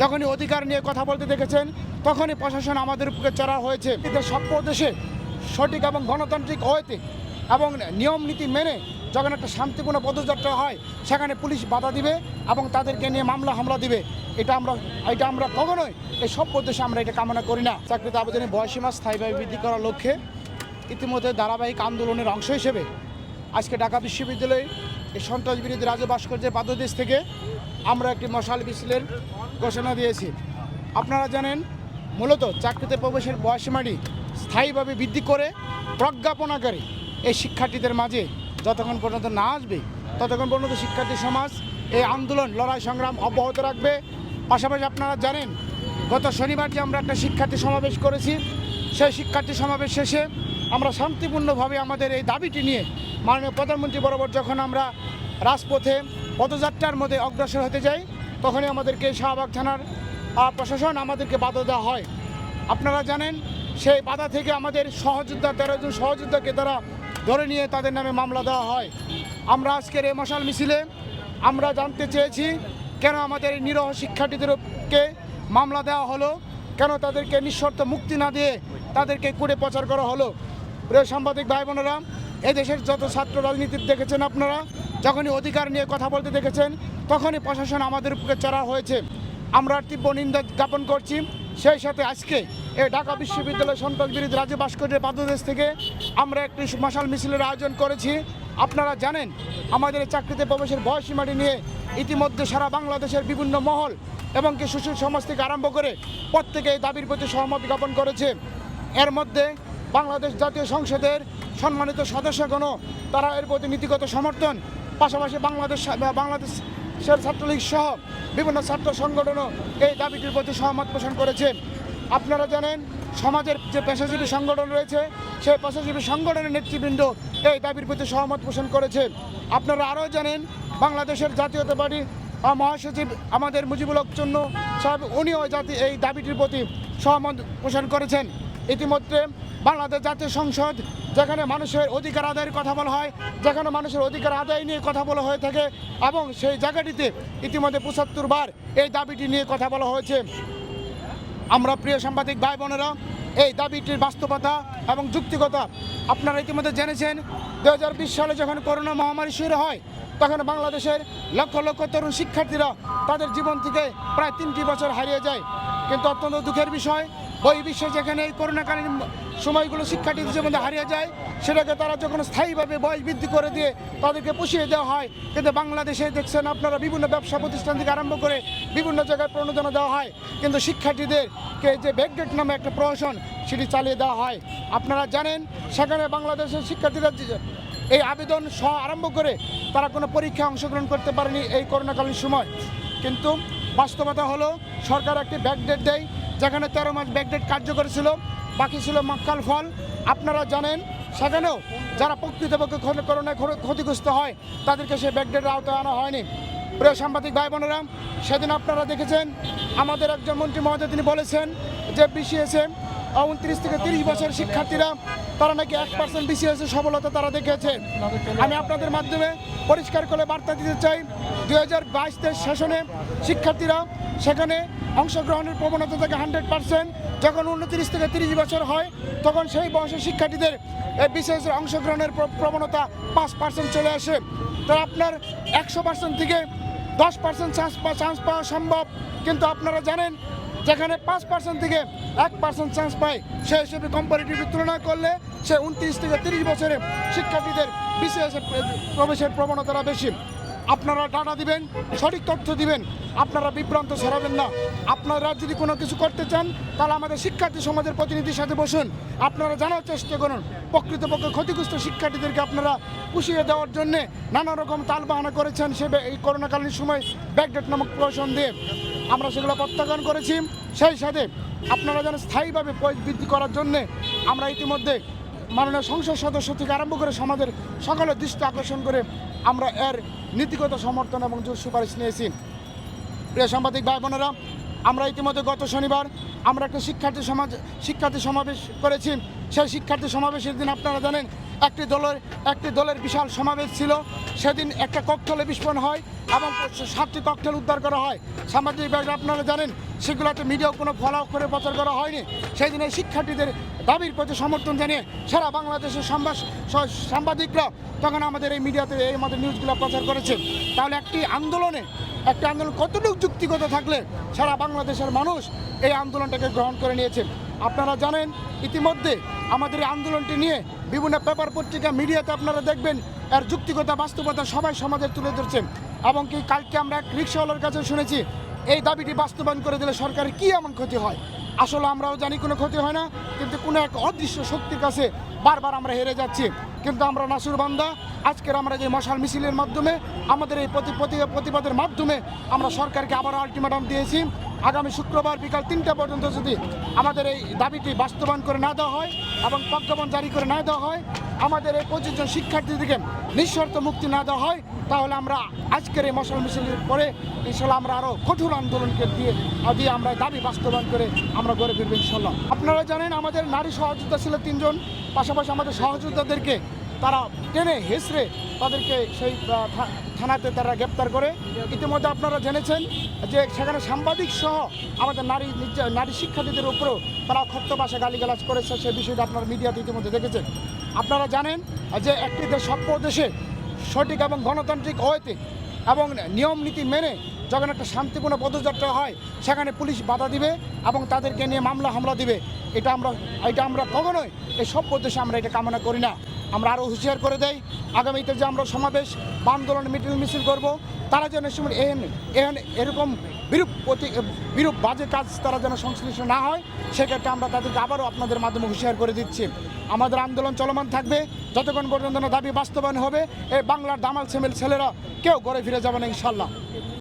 যখনই অধিকার নিয়ে কথা বলতে দেখেছেন তখনই প্রশাসন আমাদের উপরে চড়া হয়েছে। সভ্য দেশে সঠিক এবং গণতান্ত্রিক ওয়েতে এবং নিয়ম নীতি মেনে যখন একটা শান্তিপূর্ণ পদযাত্রা হয় সেখানে পুলিশ বাধা দিবে এবং তাদেরকে নিয়ে মামলা হামলা দিবে, এটা আমরা কখনোই এই সভ্য দেশে আমরা এটা কামনা করি না। চাকরিতে আবেদনের বয়সীমা স্থায়ীভাবে বৃদ্ধি করার লক্ষ্যে ইতিমধ্যে ধারাবাহিক আন্দোলনের অংশ হিসেবে আজকে ঢাকা বিশ্ববিদ্যালয়ে এই সন্ত্রাস বিরোধী রাজ্য ভাস্কর্যের পাদদেশ থেকে আমরা একটি মশাল মিছিলের ঘোষণা দিয়েছি। আপনারা জানেন মূলত চাকরিতে প্রবেশের বয়সীমাটি স্থায়ীভাবে বৃদ্ধি করে প্রজ্ঞাপনাকারী এই শিক্ষার্থীদের মাঝে যতক্ষণ পর্যন্ত না আসবে ততক্ষণ পর্যন্ত শিক্ষার্থী সমাজ এই আন্দোলন লড়াই সংগ্রাম অব্যাহত রাখবে। পাশাপাশি আপনারা জানেন গত শনিবার যে আমরা একটা শিক্ষার্থী সমাবেশ করেছি, সেই শিক্ষার্থী সমাবেশ শেষে আমরা শান্তিপূর্ণভাবে আমাদের এই দাবিটি নিয়ে মাননীয় প্রধানমন্ত্রী বরাবর যখন আমরা রাজপথে পদযাত্রার মধ্যে অগ্রসর হতে যাই তখনই আমাদেরকে শাহবাগ থানার প্রশাসন আমাদেরকে বাধা দেওয়া হয়। আপনারা জানেন সেই বাধা থেকে আমাদের সহযোদ্ধা 13 জন সহযোদ্ধাকে তারা ধরে নিয়ে তাদের নামে মামলা দেওয়া হয়। আমরা আজকের এই মশাল মিছিলে আমরা জানতে চেয়েছি কেন আমাদের এই নিরহ শিক্ষার্থীদেরকে মামলা দেওয়া হলো, কেন তাদেরকে নিঃশর্ত মুক্তি না দিয়ে তাদেরকে কুড়ে প্রচার করা হলো। প্রিয় সাংবাদিক ভাই বোনেরা, এদেশের যত ছাত্র রাজনীতি দেখেছেন আপনারা, যখনই অধিকার নিয়ে কথা বলতে দেখেছেন তখনই প্রশাসন আমাদের উপরে চড়া হয়েছে। আমরা তীব্র নিন্দা জ্ঞাপন করছি। সেই সাথে আজকে এই ঢাকা বিশ্ববিদ্যালয় সন্ত্রাস বিরোধী রাজ্য ভাস্কর্যের পাদদেশ থেকে আমরা একটি মশাল মিছিলের আয়োজন করেছি। আপনারা জানেন আমাদের চাকরিতে প্রবেশের বয়সীমাটি নিয়ে ইতিমধ্যে সারা বাংলাদেশের বিভিন্ন মহল এবং কি সুশীল সমাজ থেকে আরম্ভ করে প্রত্যেকে এই দাবির প্রতি সহমত জ্ঞাপন করেছে। এর মধ্যে বাংলাদেশ জাতীয় সংসদের সম্মানিত সদস্যগণও তারা এর প্রতি নীতিগত সমর্থন, পাশাপাশি বাংলাদেশের ছাত্রলীগ সহ বিভিন্ন ছাত্র সংগঠনও এই দাবিটির প্রতি সহমত পোষণ করেছে। আপনারা জানেন সমাজের যে পেশাজীবী সংগঠন রয়েছে সেই পেশাজীবী সংগঠনের নেতৃবৃন্দ এই দাবির প্রতি সহমত পোষণ করেছে। আপনারা আরও জানেন বাংলাদেশের জাতীয়তাবাদী মহাসচিব আমাদের মুজিবুল হক চুন্নু সাহেব উনিও এই দাবিটির প্রতি সহমত পোষণ করেছেন। ইতিমধ্যে বাংলাদেশ জাতীয় সংসদ যেখানে মানুষের অধিকার আদায়ের কথা বলা হয়, যেখানে মানুষের অধিকার আদায় নিয়ে কথা বলা হয়ে থাকে এবং সেই জায়গাটিতে ইতিমধ্যে 75 বার এই দাবিটি নিয়ে কথা বলা হয়েছে। আমরা প্রিয় সাংবাদিক ভাই বোনেরা এই দাবিটির বাস্তবতা এবং যুক্তিকতা আপনারা ইতিমধ্যে জেনেছেন। 2020 সালে যখন করোনা মহামারী শুরু হয় তখন বাংলাদেশের লক্ষ লক্ষ তরুণ শিক্ষার্থীরা তাদের জীবন থেকে প্রায় 3টি বছর হারিয়ে যায়। কিন্তু অত্যন্ত দুঃখের বিষয় বহির্বিশ্বে যেখানে এই করোনাকালীন সময়গুলো শিক্ষার্থীদের জীবনে হারিয়ে যায় সেটাকে তারা যখন স্থায়ীভাবে বয়স বৃদ্ধি করে দিয়ে তাদেরকে পুষিয়ে দেওয়া হয়, কিন্তু বাংলাদেশে দেখছেন আপনারা বিভিন্ন ব্যবসা প্রতিষ্ঠান থেকে আরম্ভ করে বিভিন্ন জায়গায় প্রণোদনা দেওয়া হয়, কিন্তু শিক্ষার্থীদেরকে যে ব্যাকডেট নামে একটা প্রহসন সেটি চালিয়ে দেওয়া হয়। আপনারা জানেন সেখানে বাংলাদেশের শিক্ষার্থীরা এই আবেদন সহ আরম্ভ করে তারা কোনো পরীক্ষায় অংশগ্রহণ করতে পারেনি এই করোনাকালীন সময়। কিন্তু বাস্তবতা হলো সরকার একটি ব্যাকডেট দেয় যেখানে 13 মাস ব্যাকডেট কার্যকর ছিল, বাকি ছিল মক্কাল ফল। আপনারা জানেন সেখানেও যারা প্রকৃতপক্ষে করোনায় ক্ষতিগ্রস্ত হয় তাদেরকে সেই ব্যাকডেটের আওতায় আনা হয়নি। প্রিয় সাংবাদিক ভাই বোনেরা, সেদিন আপনারা দেখেছেন আমাদের একজন মন্ত্রী মহোদয় তিনি বলেছেন যে বিসিএসে 29 থেকে 30 বছর শিক্ষার্থীরা তারা নাকি 1% বিসিএসে সফলতা তারা দেখেছে। আমি আপনাদের মাধ্যমে পরিষ্কার করে বার্তা দিতে চাই 2022-23 সেশনে শিক্ষার্থীরা সেখানে অংশগ্রহণের প্রবণতা থাকে 100%। যখন 29 থেকে 30 বছর হয় তখন সেই বয়সের শিক্ষার্থীদের বিসিএসের অংশগ্রহণের প্রবণতা 5% চলে আসে। তো আপনার 100% থেকে 10% চান্স পাওয়া সম্ভব, কিন্তু আপনারা জানেন যেখানে 5% থেকে 1% চান্স পায় সেই হিসেবে কম্পারেটিভ তুলনা করলে সে 29 থেকে 30 বছরে শিক্ষার্থীদের বিসিএসে প্রবেশের প্রবণতাটা বেশি। আপনারা ডাটা দিবেন, সঠিক তথ্য দিবেন, আপনারা বিভ্রান্ত ছড়াবেন না। আপনারা যদি কোনো কিছু করতে চান তাহলে আমাদের শিক্ষার্থী সমাজের প্রতিনিধির সাথে বসুন, আপনারা জানার চেষ্টা করুন প্রকৃতপক্ষে ক্ষতিগ্রস্ত শিক্ষার্থীদেরকে আপনারা পুষিয়ে দেওয়ার জন্যে নানা রকম তালবাহানা করেছেন সে এই করোনাকালীন সময় ব্যাকডেট নামক প্রহসন দিয়ে। আমরা সেগুলো প্রত্যাখ্যান করেছি। সেই সাথে আপনারা যেন স্থায়ীভাবে বৃদ্ধি করার জন্যে আমরা ইতিমধ্যে মাননীয় সংসদ সদস্য থেকে আরম্ভ করে সমাজের সকলের দৃষ্টি আকর্ষণ করে আমরা এর নীতিগত সমর্থন এবং জোর সুপারিশ নিয়েছি। প্রিয় সাংবাদিক ভাই বোনেরা, আমরা ইতিমধ্যে গত শনিবার আমরা একটা শিক্ষার্থী সমাবেশ করেছি। সেই শিক্ষার্থী সমাবেশের দিন আপনারা জানেন একটি দলের বিশাল সমাবেশ ছিল। সেদিন একটা ককটেলে বিস্ফোরণ হয় এবং 7টি ককটেল উদ্ধার করা হয়। সামাজিক ব্যাপারে আপনারা জানেন, সেগুলোতে মিডিয়াও কোনো ফলো করে প্রচার করা হয়নি। সেই দিন এই শিক্ষার্থীদের দাবির প্রতি সমর্থন জানিয়ে সারা বাংলাদেশের সাংবাদিকরা তখন আমাদের এই মিডিয়াতে আমাদের নিউজগুলো প্রচার করেছে। তাহলে একটি আন্দোলন কতটুকু যুক্তিগত থাকলে সারা বাংলাদেশের মানুষ এই আন্দোলনটাকে গ্রহণ করে নিয়েছে। আপনারা জানেন, ইতিমধ্যে আমাদের এই আন্দোলনটি নিয়ে বিভিন্ন পেপার পত্রিকা মিডিয়াতে আপনারা দেখবেন এর যুক্তিগত বাস্তবতা সবাই সমাজে তুলে ধরছেন। এবং কি কালকে আমরা এক রিক্সাওয়ালার কাছে শুনেছি এই দাবিটি বাস্তবায়ন করে দিলে সরকারের কী এমন ক্ষতি হয়। আসলে আমরাও জানি কোনো ক্ষতি হয় না, কিন্তু কোনো এক অদৃশ্য শক্তির কাছে বারবার আমরা হেরে যাচ্ছি। কিন্তু আমরা নাসুরবান্দা আজকের আমরা যে মশাল মিছিলের মাধ্যমে আমাদের এই প্রতিবাদের মাধ্যমে আমরা সরকারকে আবারও আলটিমেটাম দিয়েছি। আগামী শুক্রবার বিকাল 3টা পর্যন্ত যদি আমাদের এই দাবিটি বাস্তবায়ন করে না দেওয়া হয় এবং প্রজ্ঞাপন জারি করে না দেওয়া হয়, আমাদের এই 25 জন শিক্ষার্থীদেরকে নিঃশর্ত মুক্তি না দেওয়া হয়, তাহলে আমরা আজকের এই মশাল মিছিলের পরে ইনশাল্লাহ আমরা আরও কঠোর আন্দোলনকে দিয়ে আমরা দাবি বাস্তবায়ন করে আমরা গড়ে ফিরবো ইনশাল্লাহ। আপনারা জানেন, আমাদের নারী সহযোদ্ধা ছিল 3 জন। পাশাপাশি আমাদের সহযোদ্ধাদেরকে তারা টেনে হেসড়ে তাদেরকে সেই থানাতে তারা গ্রেপ্তার করে। ইতিমধ্যে আপনারা জেনেছেন যে সেখানে সাংবাদিক সহ আমাদের নারী শিক্ষার্থীদের উপরেও তারা অকথ্য ভাষায় গালিগালাজ করেছে। সেই বিষয়টা আপনারা মিডিয়াতে ইতিমধ্যে দেখেছেন। আপনারা জানেন যে একটি সভ্য দেশে সঠিক এবং গণতান্ত্রিক ওয়েতে এবং নিয়ম নীতি মেনে যখন একটা শান্তিপূর্ণ পদযাত্রা হয়, সেখানে পুলিশ বাধা দিবে এবং তাদেরকে নিয়ে হামলা দিবে। এটা আমরা কখনোই এই সভ্য দেশে আমরা এটা কামনা করি না। আমরা আরও হুঁশিয়ার করে দেই, আগামীতে যে আমরা সমাবেশ বা আন্দোলন মিছিল করব, তারা যেন এরকম বিরূপ বাজে কাজ তারা যেন সংশ্লিষ্ট না হয়, সেক্ষেত্রে আমরা তাদেরকে আবারও আপনাদের মাধ্যমে হুঁশিয়ার করে দিচ্ছি। আমাদের আন্দোলন চলমান থাকবে যতক্ষণ পর্যন্ত না দাবি বাস্তবায়ন হবে। এই বাংলার দামাল ছেলেরা কেউ ঘরে ফিরে যাবে না ইনশাল্লাহ।